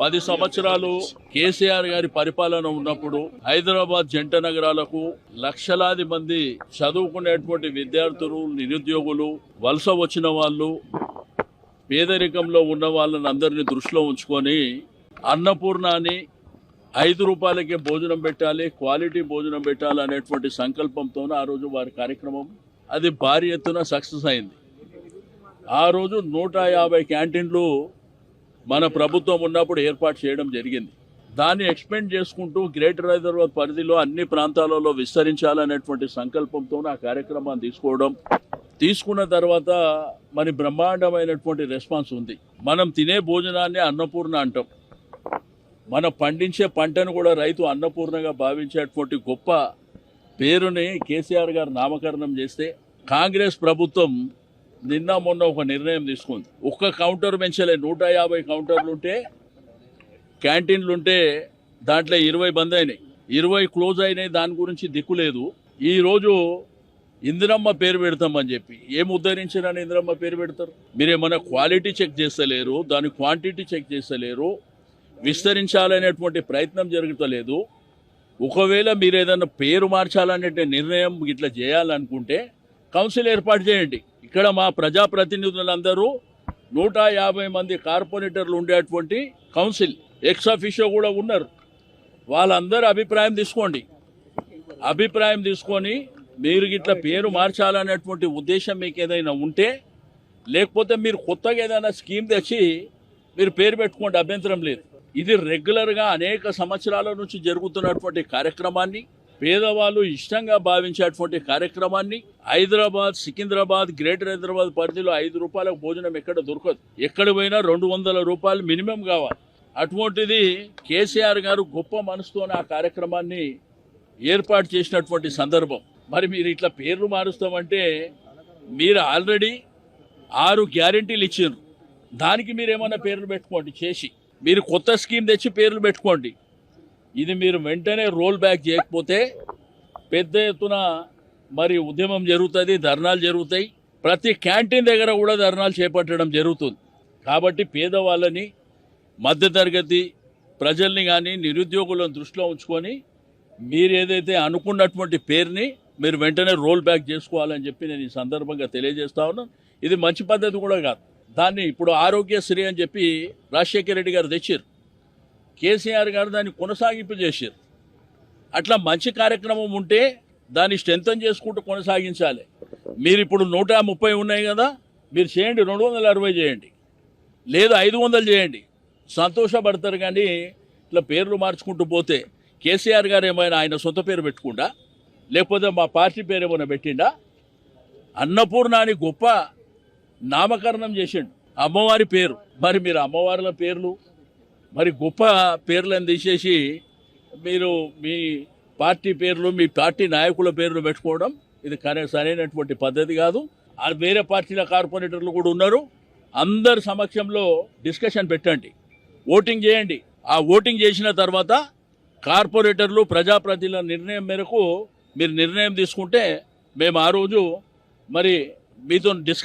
10 సంవత్సరాలు కేసీఆర్ గారి పరిపాలన ఉన్నప్పుడు హైదరాబాద్ జంట నగరాలకు లక్షలాది మంది చదువుకునేటువంటి విద్యార్థులు, నిరుద్యోగులు, వలస వచ్చిన వాళ్ళు, పేదరికంలో ఉన్న వాళ్ళని అందరినీ దృష్టిలో ఉంచుకొని అన్నపూర్ణాని 5 రూపాయలకే భోజనం పెట్టాలి, క్వాలిటీ భోజనం పెట్టాలి అనేటువంటి సంకల్పంతో ఆ రోజు వారి కార్యక్రమం అది భారీ ఎత్తున సక్సెస్ అయింది. ఆ రోజు 150 క్యాంటీన్లు మన ప్రభుత్వం ఉన్నప్పుడు ఏర్పాటు చేయడం జరిగింది. దాన్ని ఎక్స్పెండ్ చేసుకుంటూ గ్రేటర్ హైదరాబాద్ పరిధిలో అన్ని ప్రాంతాలలో విస్తరించాలనేటువంటి సంకల్పంతో ఆ కార్యక్రమాన్ని తీసుకున్న తర్వాత మరి బ్రహ్మాండమైనటువంటి రెస్పాన్స్ ఉంది. మనం తినే భోజనాన్ని అన్నపూర్ణ అంటాం. మనం పండించే పంటను కూడా రైతు అన్నపూర్ణగా భావించేటువంటి గొప్ప పేరుని కేసీఆర్ గారు నామకరణం చేస్తే కాంగ్రెస్ ప్రభుత్వం నిన్న మొన్న ఒక నిర్ణయం తీసుకుంది. ఒక్క కౌంటర్ పెంచలే, 150 కౌంటర్లు ఉంటే క్యాంటీన్లుంటే దాంట్లో 20 బంద్ అయినాయి, 20 క్లోజ్ అయినాయి. దాని గురించి దిక్కు లేదు. ఈరోజు ఇందిరమ్మ పేరు పెడతామని చెప్పి ఏం ఉద్ధరించారని ఇందిరమ్మ పేరు పెడతారు? మీరేమన్నా క్వాలిటీ చెక్ చేస్తలేరు, దాని క్వాంటిటీ చెక్ చేస్తలేరు, విస్తరించాలనేటువంటి ప్రయత్నం జరుగుతలేదు. ఒకవేళ మీరు ఏదైనా పేరు మార్చాలనే నిర్ణయం ఇట్లా చేయాలనుకుంటే కౌన్సిల్ ఏర్పాటు చేయండి. ఇక్కడ మా ప్రజాప్రతినిధులందరూ 150 మంది కార్పొరేటర్లు ఉండేటువంటి కౌన్సిల్ ఎక్స్ అఫీషియో కూడా ఉన్నారు. వాళ్ళందరూ అభిప్రాయం తీసుకొని మీరు ఇట్లా పేరు మార్చాలనేటువంటి ఉద్దేశం మీకు ఏదైనా ఉంటే, లేకపోతే మీరు కొత్తగా ఏదైనా స్కీమ్ తెచ్చి మీరు పేరు పెట్టుకోండి, అభ్యంతరం లేదు. ఇది రెగ్యులర్గా అనేక సంవత్సరాల నుంచి జరుగుతున్నటువంటి కార్యక్రమాన్ని, పేదవాళ్ళు ఇష్టంగా భావించేటువంటి కార్యక్రమాన్ని హైదరాబాద్, సికింద్రాబాద్, గ్రేటర్ హైదరాబాద్ పరిధిలో 5 రూపాయలకు భోజనం ఎక్కడ దొరకదు. ఎక్కడ పోయినా 200 రూపాయలు మినిమం కావాలి. అటువంటిది కేసీఆర్ గారు గొప్ప మనసుతోనే ఆ కార్యక్రమాన్ని ఏర్పాటు చేసినటువంటి సందర్భం. మరి మీరు ఇట్లా పేర్లు మారుస్తామంటే మీరు ఆల్రెడీ 6 గ్యారెంటీలు ఇచ్చారు. దానికి మీరు ఏమైనా పేర్లు పెట్టుకోండి చేసి, మీరు కొత్త స్కీమ్ తెచ్చి పేర్లు పెట్టుకోండి. ఇది మీరు వెంటనే రోల్ బ్యాక్ చేయకపోతే పెద్ద ఎత్తున మరి ఉద్యమం జరుగుతుంది, ధర్నాలు జరుగుతాయి. ప్రతి క్యాంటీన్ దగ్గర కూడా ధర్నాలు చేపట్టడం జరుగుతుంది. కాబట్టి పేదవాళ్ళని, మధ్యతరగతి ప్రజల్ని కానీ నిరుద్యోగులను దృష్టిలో ఉంచుకొని మీరు ఏదైతే అనుకున్నటువంటి పేరుని మీరు వెంటనే రోల్ బ్యాక్ చేసుకోవాలని చెప్పి నేను ఈ సందర్భంగా తెలియజేస్తా ఉన్నాను. ఇది మంచి పద్ధతి కూడా కాదు. దాన్ని ఇప్పుడు ఆరోగ్యశ్రీ అని చెప్పి రాజశేఖర రెడ్డి గారు తెచ్చారు, కేసీఆర్ గారు దాన్ని కొనసాగింపు చేశారు. అట్లా మంచి కార్యక్రమం ఉంటే దాన్ని స్ట్రెంథన్ చేసుకుంటూ కొనసాగించాలి. మీరు ఇప్పుడు 130 ఉన్నాయి కదా, మీరు చేయండి, 260 చేయండి, లేదు 500 చేయండి, సంతోషపడతారు. కానీ ఇట్లా పేర్లు మార్చుకుంటూ పోతే కేసీఆర్ గారు ఏమైనా ఆయన సొంత పేరు పెట్టుకుండా, లేకపోతే మా పార్టీ పేరు ఏమైనా పెట్టిండా? అన్నపూర్ణాని గొప్ప నామకరణం చేసిండు, అమ్మవారి పేరు. మరి మీరు అమ్మవార్ల పేర్లు, మరి గొప్ప పేర్లను తీసేసి మీరు మీ పార్టీ పేర్లు, మీ పార్టీ నాయకుల పేర్లు పెట్టుకోవడం ఇది సరైనటువంటి పద్ధతి కాదు. వేరే పార్టీల కార్పొరేటర్లు కూడా ఉన్నారు. అందరి సమక్షంలో డిస్కషన్ పెట్టండి, ఓటింగ్ చేయండి. ఆ ఓటింగ్ చేసిన తర్వాత కార్పొరేటర్లు, ప్రజాప్రతినిధుల నిర్ణయం మేరకు మీరు నిర్ణయం తీసుకుంటే మేము ఆ రోజు మరి మీతో